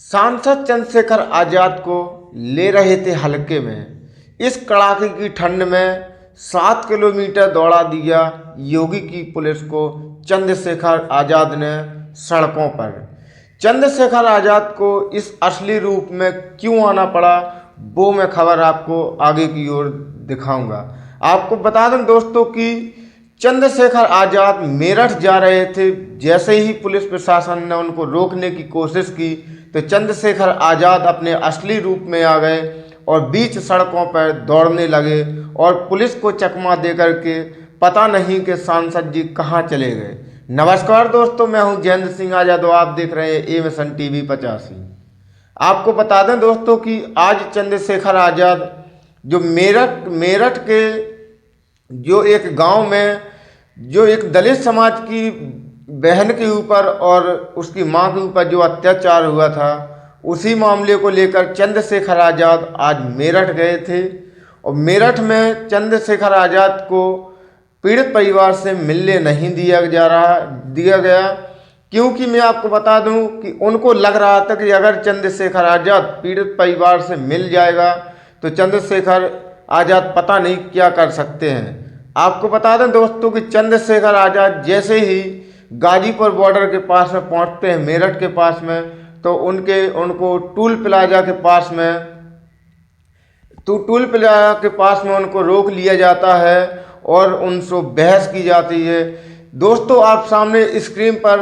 सांसद चंद्रशेखर आजाद को ले रहे थे हल्के में। इस कड़ाके की ठंड में 7 किलोमीटर दौड़ा दिया योगी की पुलिस को चंद्रशेखर आजाद ने सड़कों पर। चंद्रशेखर आजाद को इस असली रूप में क्यों आना पड़ा, वो मैं खबर आपको आगे की ओर दिखाऊंगा। आपको बता दें दोस्तों कि चंद्रशेखर आजाद मेरठ जा रहे थे। जैसे ही पुलिस प्रशासन ने उनको रोकने की कोशिश की तो चंद्रशेखर आजाद अपने असली रूप में आ गए और बीच सड़कों पर दौड़ने लगे और पुलिस को चकमा देकर के पता नहीं कि सांसद जी कहाँ चले गए। नमस्कार दोस्तों, मैं हूं जयेंद्र सिंह आजाद और आप देख रहे हैं एमएसएन टीवी 85। आपको बता दें दोस्तों कि आज चंद्रशेखर आजाद जो मेरठ के जो एक गांव में जो एक दलित समाज की बहन के ऊपर और उसकी मां के ऊपर जो अत्याचार हुआ था, उसी मामले को लेकर चंद्रशेखर आजाद आज मेरठ गए थे। और मेरठ में चंद्रशेखर आजाद को पीड़ित परिवार से मिलने नहीं दिया गया, क्योंकि मैं आपको बता दूं कि उनको लग रहा था कि अगर चंद्रशेखर आजाद पीड़ित परिवार से मिल जाएगा तो चंद्रशेखर आजाद पता नहीं क्या कर सकते हैं। आपको बता दें दोस्तों कि चंद्रशेखर आजाद जैसे ही गाजीपुर बॉर्डर के पास में पहुंचते हैं, मेरठ के पास में, तो उनको टूल प्लाजा के पास में उनको रोक लिया जाता है और उनसे बहस की जाती है। दोस्तों, आप सामने स्क्रीन पर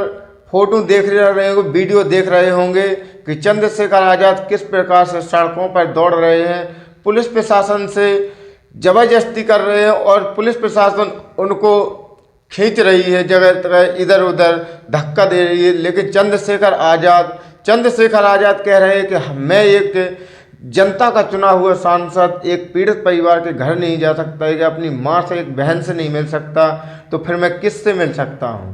फोटो देख रहे होंगे, वीडियो देख रहे होंगे कि चंद्रशेखर आजाद किस प्रकार से सड़कों पर दौड़ रहे हैं, पुलिस प्रशासन से जबरदस्ती कर रहे हैं और पुलिस प्रशासन उनको खींच रही है, जगह इधर उधर धक्का दे रही है। लेकिन चंद्रशेखर आजाद कह रहे हैं कि मैं एक जनता का चुना हुआ सांसद एक पीड़ित परिवार के घर नहीं जा सकता है, कि अपनी मां से एक बहन से नहीं मिल सकता, तो फिर मैं किससे मिल सकता हूं।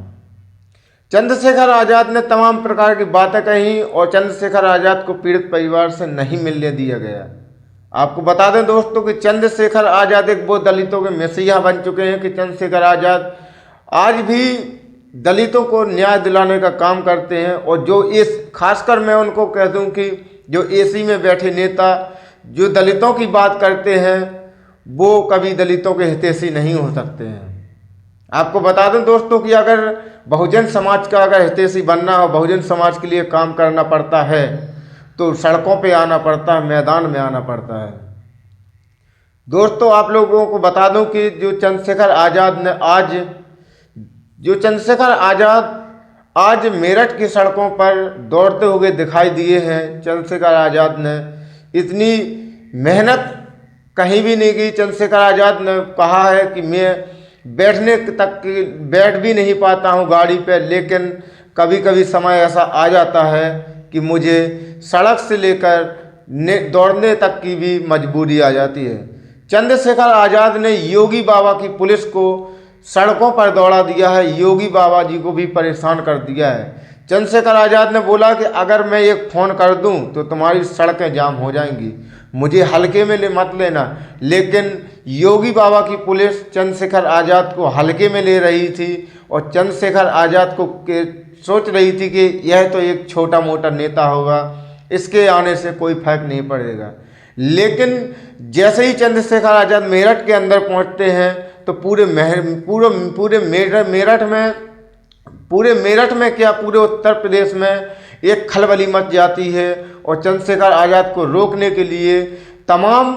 चंद्रशेखर आजाद ने तमाम प्रकार की बातें कही और चंद्रशेखर आजाद को पीड़ित परिवार से नहीं मिलने दिया गया। आपको बता दें दोस्तों कि चंद्रशेखर आजाद एक वो दलितों के मसीहा बन चुके हैं कि चंद्रशेखर आजाद आज भी दलितों को न्याय दिलाने का काम करते हैं। और जो खासकर मैं उनको कह दूं कि जो एसी में बैठे नेता जो दलितों की बात करते हैं, वो कभी दलितों के हितैषी नहीं हो सकते हैं। आपको बता दें दोस्तों कि अगर बहुजन समाज का अगर हितैषी बनना हो, बहुजन समाज के लिए काम करना पड़ता है, तो सड़कों पे आना पड़ता है, मैदान में आना पड़ता है। दोस्तों, आप लोगों को बता दूं कि जो चंद्रशेखर आजाद आज मेरठ की सड़कों पर दौड़ते हुए दिखाई दिए हैं। चंद्रशेखर आजाद ने इतनी मेहनत कहीं भी नहीं की। चंद्रशेखर आजाद ने कहा है कि मैं बैठ भी नहीं पाता हूं गाड़ी पर, लेकिन कभी कभी समय ऐसा आ जाता है कि मुझे सड़क से लेकर दौड़ने तक की भी मजबूरी आ जाती है। चंद्रशेखर आजाद ने योगी बाबा की पुलिस को सड़कों पर दौड़ा दिया है, योगी बाबा जी को भी परेशान कर दिया है। चंद्रशेखर आजाद ने बोला कि अगर मैं एक फ़ोन कर दूं तो तुम्हारी सड़कें जाम हो जाएंगी, मुझे हल्के में मत लेना। लेकिन योगी बाबा की पुलिस चंद्रशेखर आजाद को हल्के में ले रही थी और चंद्रशेखर आजाद को सोच रही थी कि यह तो एक छोटा मोटा नेता होगा, इसके आने से कोई फर्क नहीं पड़ेगा। लेकिन जैसे ही चंद्रशेखर आजाद मेरठ के अंदर पहुंचते हैं तो पूरे मेरठ में क्या पूरे उत्तर प्रदेश में एक खलबली मच जाती है और चंद्रशेखर आजाद को रोकने के लिए तमाम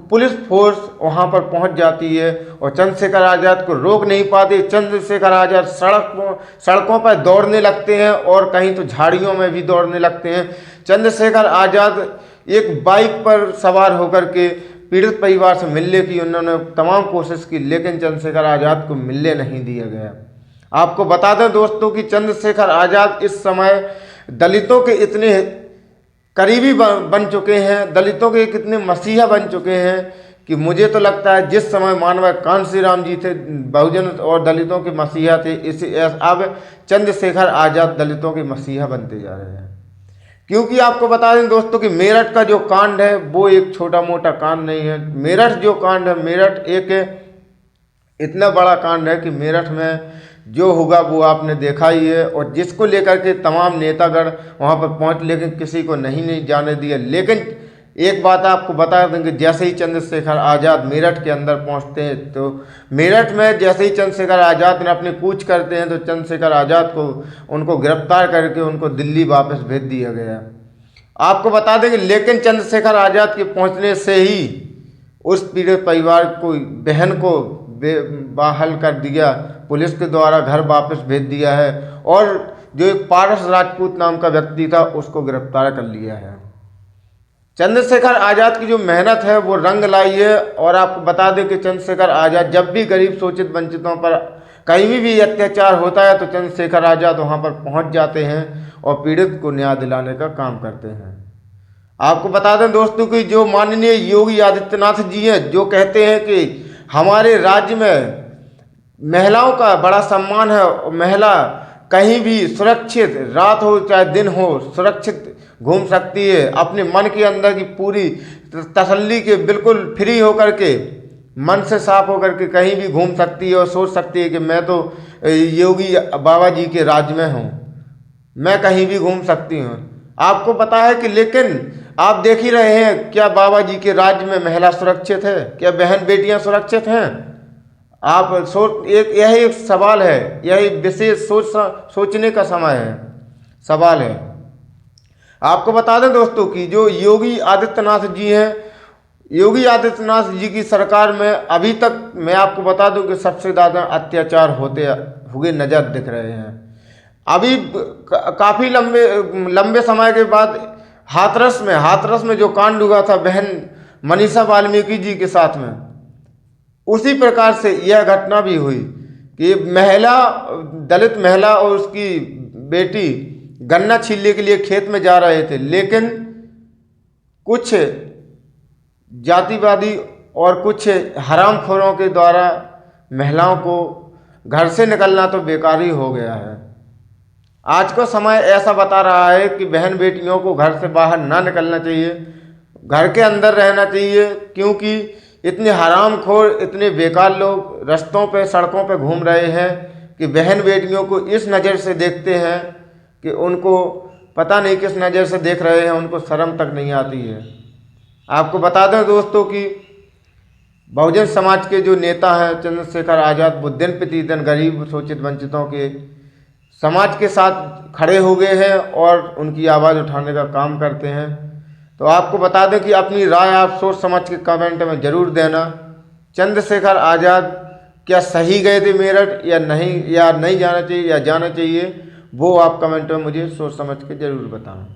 पुलिस फोर्स वहां पर पहुंच जाती है और चंद्रशेखर आजाद को रोक नहीं पाते। चंद्रशेखर आजाद सड़कों पर दौड़ने लगते हैं और कहीं तो झाड़ियों में भी दौड़ने लगते हैं। चंद्रशेखर आजाद एक बाइक पर सवार होकर के पीड़ित परिवार से मिलने की उन्होंने तमाम कोशिश की, लेकिन चंद्रशेखर आजाद को मिलने नहीं दिया गया। आपको बता दें दोस्तों कि चंद्रशेखर आजाद इस समय दलितों के इतने करीबी बन चुके हैं, दलितों के कितने मसीहा बन चुके हैं कि मुझे तो लगता है जिस समय मानव कांशी राम जी थे बहुजन और दलितों के मसीहा थे, अब चंद्रशेखर आजाद दलितों के मसीहा बनते जा रहे हैं। क्योंकि आपको बता दें दोस्तों कि मेरठ का जो कांड है वो एक छोटा मोटा कांड नहीं है। मेरठ जो कांड है, मेरठ एक इतना बड़ा कांड है कि मेरठ में जो होगा वो आपने देखा ही है, और जिसको लेकर के तमाम नेतागण वहाँ पर पहुँच, लेकिन किसी को नहीं जाने दिया। लेकिन एक बात आपको बता दें कि जैसे ही चंद्रशेखर आज़ाद मेरठ के अंदर पहुँचते हैं, तो मेरठ में जैसे ही चंद्रशेखर आज़ाद ने अपनी कूच करते हैं, तो चंद्रशेखर आज़ाद को उनको गिरफ्तार करके उनको दिल्ली वापस भेज दिया गया। आपको बता दें कि लेकिन चंद्रशेखर आज़ाद के पहुँचने से ही उस पीड़ित परिवार को, बहन को बहाल कर दिया, पुलिस के द्वारा घर वापस भेज दिया है, और जो एक पारस राजपूत नाम का व्यक्ति था उसको गिरफ्तार कर लिया है। चंद्रशेखर आज़ाद की जो मेहनत है वो रंग लाई है। और आपको बता दें कि चंद्रशेखर आज़ाद जब भी गरीब शोषित वंचितों पर कहीं भी अत्याचार होता है तो चंद्रशेखर आज़ाद वहाँ पर पहुँच जाते हैं और पीड़ित को न्याय दिलाने का काम करते हैं। आपको बता दें दोस्तों कि जो माननीय योगी आदित्यनाथ जी हैं, जो कहते हैं कि हमारे राज्य में महिलाओं का बड़ा सम्मान है, और महिला कहीं भी सुरक्षित, रात हो चाहे दिन हो, सुरक्षित घूम सकती है, अपने मन के अंदर की पूरी तसल्ली के बिल्कुल फ्री होकर के, मन से साफ होकर के कहीं भी घूम सकती है और सोच सकती है कि मैं तो योगी बाबा जी के राज्य में हूँ, मैं कहीं भी घूम सकती हूँ। आपको पता है कि लेकिन आप देख ही रहे हैं, क्या बाबा जी के राज्य में महिला सुरक्षित है? क्या बहन बेटियां सुरक्षित हैं? आप यही एक सवाल है, यही विशेष सोचने का समय है, सवाल है। आपको बता दें दोस्तों कि जो योगी आदित्यनाथ जी हैं, योगी आदित्यनाथ जी की सरकार में अभी तक मैं आपको बता दूं कि सबसे ज़्यादा अत्याचार होते हुए नज़र दिख रहे हैं। अभी काफ़ी लंबे समय के बाद हाथरस में जो कांड हुआ था बहन मनीषा वाल्मीकि जी के साथ में, उसी प्रकार से यह घटना भी हुई कि दलित महिला और उसकी बेटी गन्ना छीलने के लिए खेत में जा रहे थे, लेकिन कुछ जातिवादी और कुछ हरामखोरों के द्वारा महिलाओं को घर से निकलना तो बेकार ही हो गया है। आज का समय ऐसा बता रहा है कि बहन बेटियों को घर से बाहर ना निकलना चाहिए, घर के अंदर रहना चाहिए, क्योंकि इतने हरामखोर, इतने बेकार लोग रास्तों पे, सड़कों पे घूम रहे हैं कि बहन बेटियों को इस नज़र से देखते हैं कि उनको पता नहीं किस नज़र से देख रहे हैं, उनको शर्म तक नहीं आती है। आपको बता दें दोस्तों कि बहुजन समाज के जो नेता हैं चंद्रशेखर आज़ाद, वो दिन प्रतिदिन गरीब शोषित वंचितों के समाज के साथ खड़े हो गए हैं और उनकी आवाज़ उठाने का काम करते हैं। तो आपको बता दें कि अपनी राय आप सोच समझ के कमेंट में ज़रूर देना। चंद्रशेखर आज़ाद क्या सही गए थे मेरठ या नहीं जाना चाहिए, वो आप कमेंट में मुझे सोच समझ के ज़रूर बताएं।